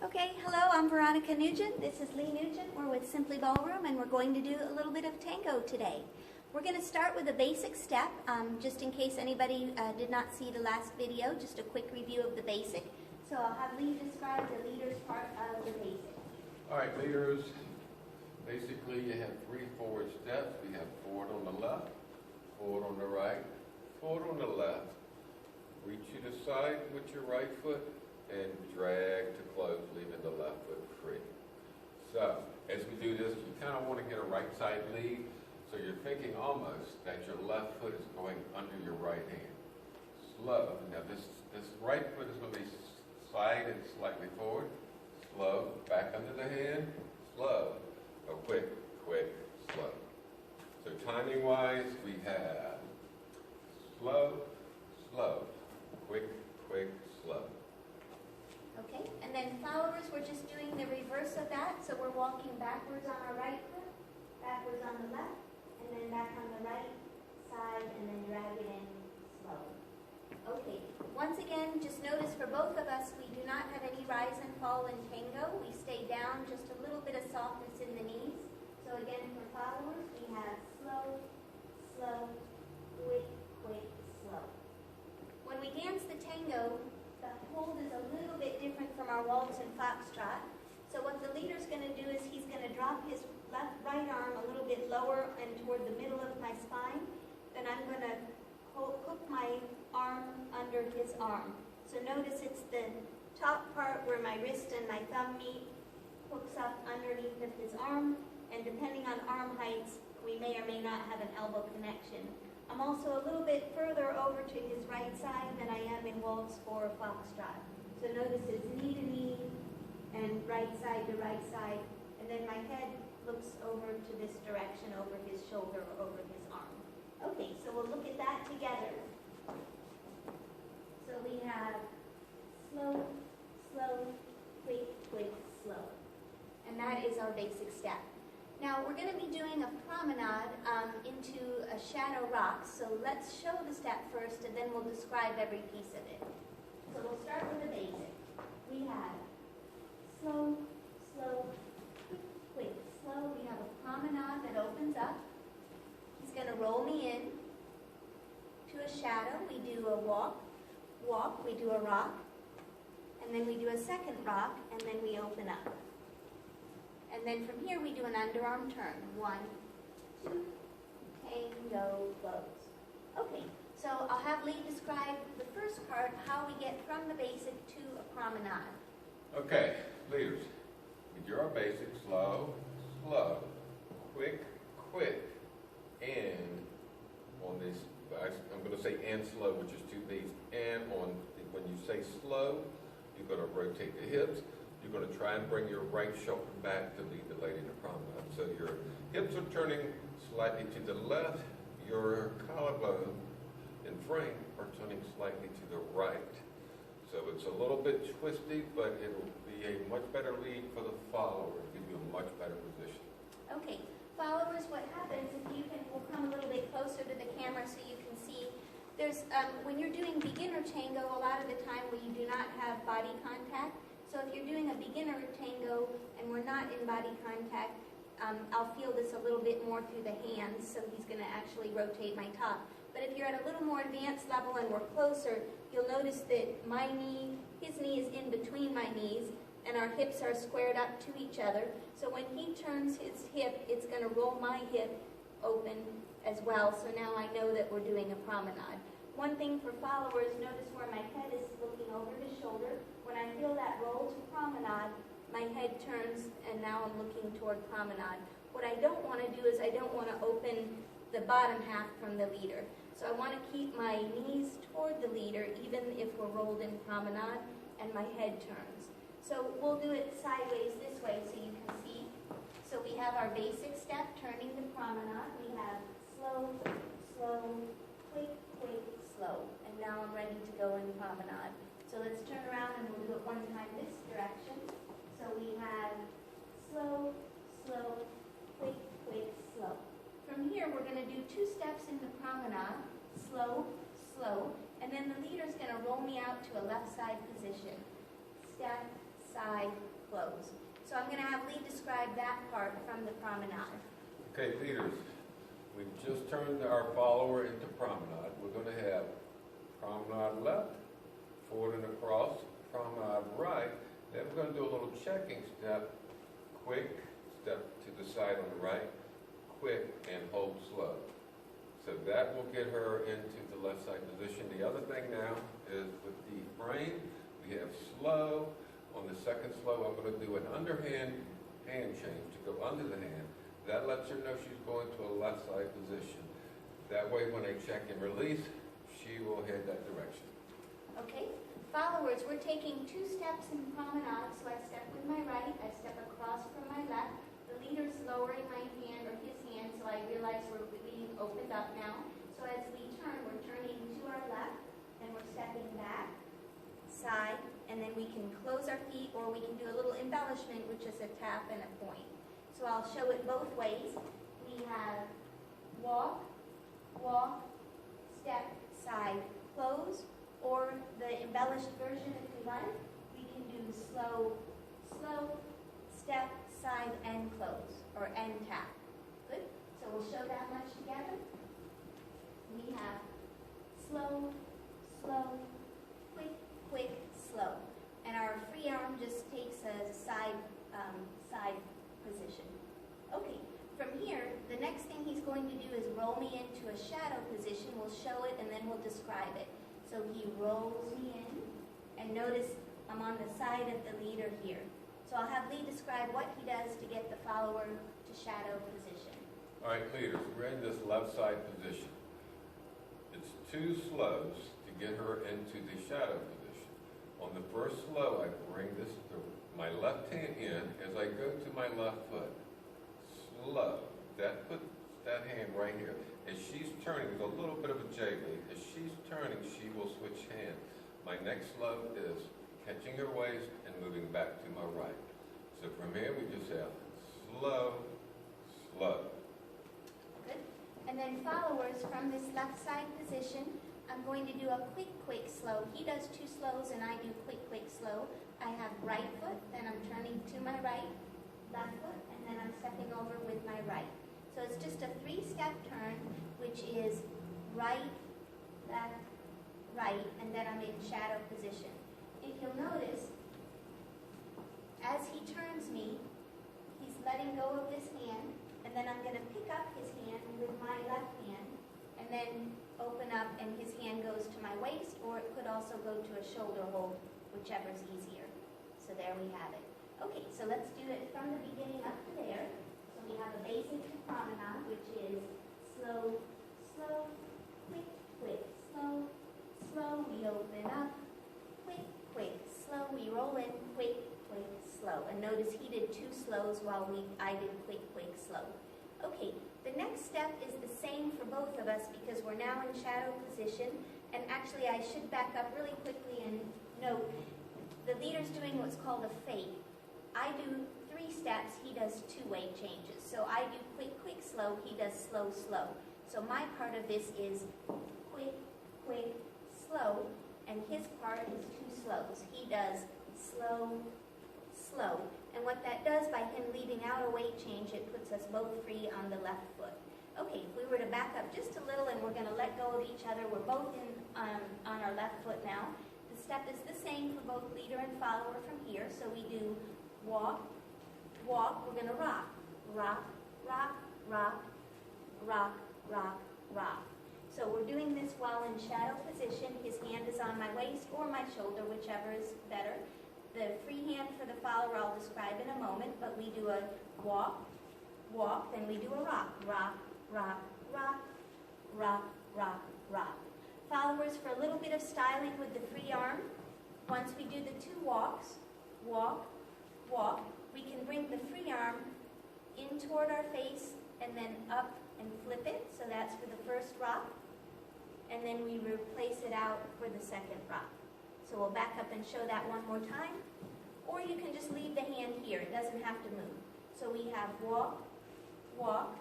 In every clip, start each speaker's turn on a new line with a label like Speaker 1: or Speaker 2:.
Speaker 1: Okay, hello, I'm Veronica Nugent. This is Lee Nugent. We're with Simply Ballroom, and we're going to do a little bit of tango today. We're going to start with a basic step, just in case anybody did not see the last video, just a quick review of the basic. So I'll have Lee describe the leaders part of the basic.
Speaker 2: All right, leaders, basically you have 3 forward steps. We have forward on the left, forward on the right, forward on the left. Reach you to the side with your right foot and drag to close, leaving the left foot free. So, as we do this, you kind of want to get a right side lead, so you're thinking almost that your left foot is going under your right hand. Slow. Now this right foot is going to be sliding slightly forward. Slow. Back under the hand. Slow. Go quick, quick, slow. So timing-wise, we have slow, slow, quick, quick, slow.
Speaker 1: Okay, and then followers, we're just doing the reverse of that. So we're walking backwards on our right foot, backwards on the left, and then back on the right side, and then drag it in slow. Okay, once again, just notice for both of us, we do not have any rise and fall in tango. We stay down, just a little bit of softness in the knees. So again, for followers, we have slow, slow, quick, quick, slow. When we dance the tango, the hold is a little bit different from our waltz and foxtrot. So what the leader's going to do is he's going to drop his right arm a little bit lower and toward the middle of my spine. Then I'm going to hook my arm under his arm. So notice it's the top part where my wrist and my thumb meet, hooks up underneath of his arm, and depending on arm heights, we may or may not have an elbow connection. I'm also a little bit further over to his right side than I am in waltz or foxtrot. So notice it's knee to knee and right side to right side, and then my head looks over to this direction, over his shoulder or over his arm. Okay, so we'll look at that together. So we have slow, slow, quick, quick, slow. And that is our basic step. Now we're going to be doing a promenade into a shadow rock, so let's show the step first and then we'll describe every piece of it. So we'll start with the basic. We have slow, slow, quick, quick, slow. We have a promenade that opens up. He's going to roll me in to a shadow. We do a walk, we do a rock, and then we do a second rock, and then we open up. And then from here we do an underarm turn. 1, 2, tango, close. Okay, so I'll have Lee describe the first part, how we get from the basic to a promenade.
Speaker 2: Okay, leaders, we do our basic slow, slow, quick, quick, and on this, I'm going to say and slow, which is 2 beats, and on, when you say slow, you're going to rotate the hips. You're going to try and bring your right shoulder back to lead the lady to promenade. So your hips are turning slightly to the left. Your collarbone and frame are turning slightly to the right. So it's a little bit twisty, but it will be a much better lead for the follower, give you a much better position.
Speaker 1: Okay, followers, what happens, if you can, we'll come a little bit closer to the camera so you can see. There's, when you're doing beginner tango, a lot of the time where you do not have body contact. So if you're doing a beginner tango and we're not in body contact, I'll feel this a little bit more through the hands, so he's going to actually rotate my top. But if you're at a little more advanced level and we're closer, you'll notice that my knee, his knee is in between my knees, and our hips are squared up to each other. So when he turns his hip, it's going to roll my hip open as well. So now I know that we're doing a promenade. One thing for followers, notice where my head is looking over his shoulder. When I feel that roll to promenade, my head turns and now I'm looking toward promenade. What I don't want to do is I don't want to open the bottom half from the leader. So I want to keep my knees toward the leader even if we're rolled in promenade and my head turns. So we'll do it sideways this way so you can see. So we have our basic step, turning the promenade. We have slow, slow, quick, quick, slow. And now I'm ready to go in promenade. So let's turn around and we'll do it one time this direction. So we have slow, slow, quick, quick, slow. From here we're going to do 2 steps in the promenade, slow, slow, and then the leader's going to roll me out to a left side position. Step, side, side, close. So I'm going to have Lee describe that part from the promenade.
Speaker 2: Okay, leaders, we've just turned our follower into promenade. We're going to have promenade left, forward and across, promenade right. Then we're going to do a little checking step, quick, step to the side on the right, quick, and hold slow. So that will get her into the left side position. The other thing now is with the frame, we have slow. On the second slow, I'm going to do an underhand hand change to go under the hand. That lets her know she's going to a left side position. That way, when I check and release, she will head that direction.
Speaker 1: Okay. Followers, we're taking 2 steps in promenade. So I step with my right, I step across from my left. The leader's lowering my hand or his hand, so I realize we're being opened up now. So as we turn, we're turning to our left, and we're stepping back, side, and then we can close our feet, or we can do a little embellishment, which is a tap and a point. So I'll show it both ways. We have walk, walk, step, side, close, or the embellished version if we like. We can do slow, slow, step, side, and close, or and tap. Good? So we'll show that much together. We have slow, slow, quick, quick, slow. And our free arm just takes a side position. Okay, from here, the next thing he's going to do is roll me into a shadow position. We'll show it and then we'll describe it. So he rolls me in, and notice I'm on the side of the leader here. So I'll have Lee describe what he does to get the follower to shadow position.
Speaker 2: All right, leaders, we're in this left side position. It's 2 slows to get her into the shadow position. On the first slow, I bring my left hand in as I go to my left foot. Slow. That puts that hand right here. As she's turning, there's a little bit of a J lead. As she's turning, she will switch hands. My next slow is catching her waist and moving back to my right. So from here, we just have slow, slow.
Speaker 1: Good. And then followers from this left side position, I'm going to do a quick, quick, slow. He does 2 slows and I do quick, quick, slow. I have right foot, then I'm turning to my right, left foot, and then I'm stepping over with my right. So it's just a 3-step turn, which is right, left, right, and then I'm in shadow position. If you'll notice, as he turns me, he's letting go of this hand, and then I'm going to pick up his hand with my left hand, and then open up, and his hand goes to my waist, or it could also go to a shoulder hold, whichever's easier. So there we have it. Okay, so let's do it from the beginning up to there. So we have a basic promenade, which is slow, slow, quick, quick, slow, slow, we open up, quick, quick, slow, we roll in, quick, quick, slow. And notice he did 2 slows while I did quick, quick, slow. Okay, the next step is the same for both of us because we're now in shadow position. And actually, I should back up really quickly and note the leader's doing what's called a fade. I do 3 steps, he does 2 weight changes. So I do quick, quick, slow, he does slow, slow. So my part of this is quick, quick, slow, and his part is 2 slows. He does slow, slow. And what that does by him leaving out a weight change, it puts us both free on the left foot. Okay, if we were to back up just a little and we're going to let go of each other, we're both on our left foot now. The step is the same for both leader and follower from here. So we do walk, walk, we're going to rock, rock, rock, rock, rock, rock, rock. So we're doing this while in shadow position. His hand is on my waist or my shoulder, whichever is better. The free hand for the follower I'll describe in a moment, but we do a walk, walk, then we do a rock, rock, rock, rock, rock, rock, rock. Followers for a little bit of styling with the free arm. Once we do the 2 walks, walk, walk, we can bring the free arm in toward our face and then up and flip it. So that's for the first rock. And then we replace it out for the second rock. So we'll back up and show that one more time. Or you can just leave the hand here. It doesn't have to move. So we have walk, walk,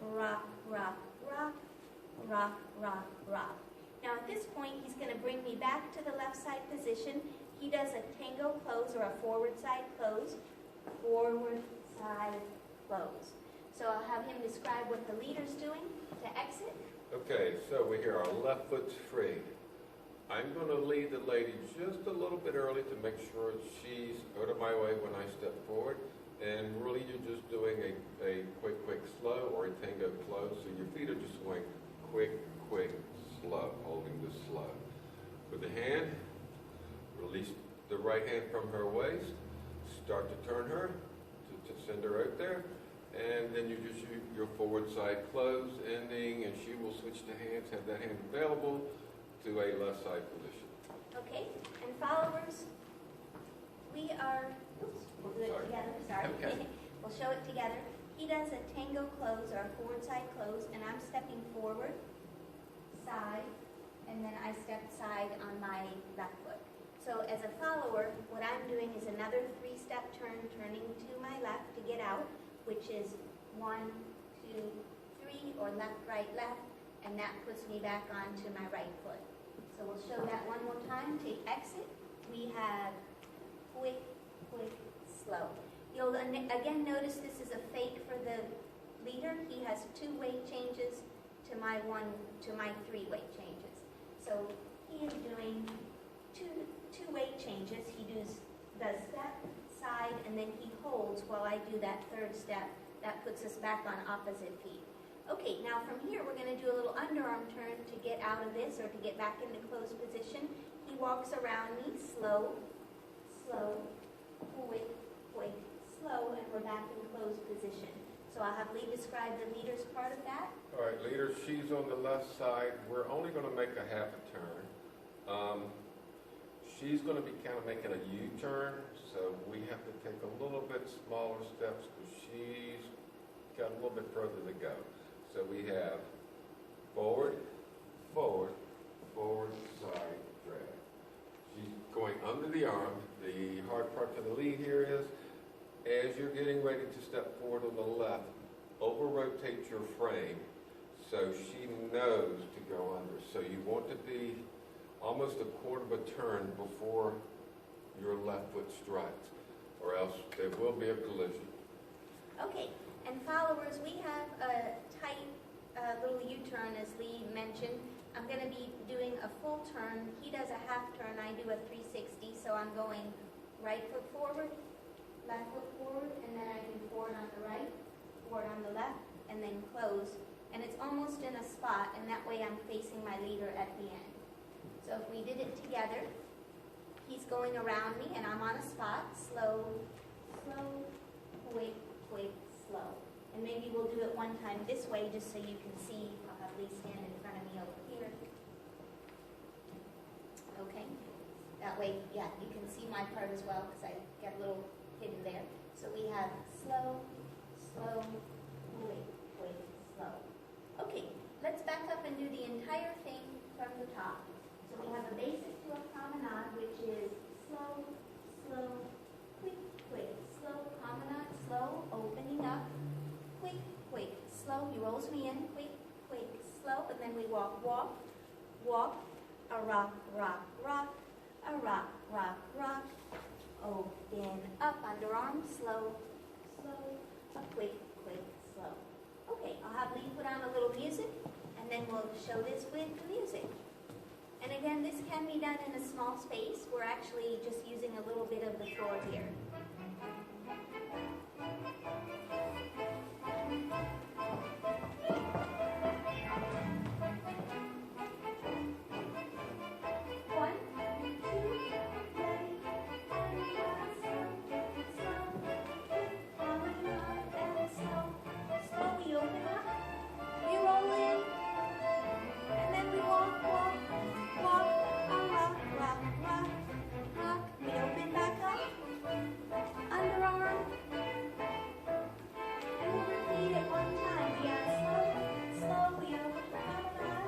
Speaker 1: rock, rock, rock, rock, rock, rock. Now at this point, he's going to bring me back to the left side position. He does a tango close or a forward side close, forward side close. So I'll have him describe what the leader's doing to exit.
Speaker 2: Okay, so we hear our left foot's free. I'm going to lead the lady just a little bit early to make sure she's out of my way when I step forward. And really you're just doing a quick, slow, or a tango close. So your feet are just going quick, slow, holding the slow. With the hand, release the right hand from her waist. Start to turn her, to send her out there. And then you just use your forward side close, ending, and she will switch to hands, have that hand available to a left side position.
Speaker 1: Okay, and followers, we are, we'll do it together, sorry.
Speaker 2: Okay.
Speaker 1: We'll show it together. He does a tango close or a forward side close, and I'm stepping forward, side, and then I step side on my left foot. So as a follower, what I'm doing is another 3-step turn, turning to my left to get out, which is 1, 2, 3, or left, right, left, and that puts me back onto my right foot. So we'll show that one more time. To exit, we have quick, slow. You'll again notice this is a fake for the leader. He has 2 weight changes to my 3 weight changes. So he is doing two weight changes. He does step, side, and then he holds while I do that 3rd step. That puts us back on opposite feet. Okay, now from here we're going to do a little underarm turn to get out of this or to get back into closed position. He walks around me, slow, quick, slow, and we're back in closed position. So I'll have Lee describe the leader's part of that.
Speaker 2: All right, leader, she's on the left side. We're only going to make a half a turn. She's going to be kind of making a U-turn, so we have to take a little bit smaller steps because she's got a little bit further to go. So we have forward, side, drag. She's going under the arm. The hard part for the lead here is, as you're getting ready to step forward on the left, over-rotate your frame so she knows to go under. So you want to be almost a quarter of a turn before your left foot strikes, or else there will be a collision.
Speaker 1: Okay, and followers, we have a tight little U-turn, as Lee mentioned. I'm going to be doing a full turn. He does a half turn. I do a 360, so I'm going right foot forward, left foot forward, and then I do forward on the right, forward on the left, and then close. And it's almost in a spot, and that way I'm facing my leader at the end. So if we did it together, he's going around me, and I'm on a spot, slow, quick, slow. And maybe we'll do it one time this way just so you can see. I'll have Lee stand in front of me over here. Okay. That way, yeah, you can see my part as well because I got a little hidden there. So we have slow, quick, slow. Okay, let's back up and do the entire thing from the top. So we have a basic to a promenade, which is slow, quick, slow, promenade, slow, opening up, quick, slow. He rolls me in, quick, slow, and then we walk, a rock, a rock, open, up, underarm, slow, a quick, slow. Okay, I'll have Lee put on a little music, and then we'll show this with the music. And again, this can be done in a small space. We're actually just using a little bit of the floor here.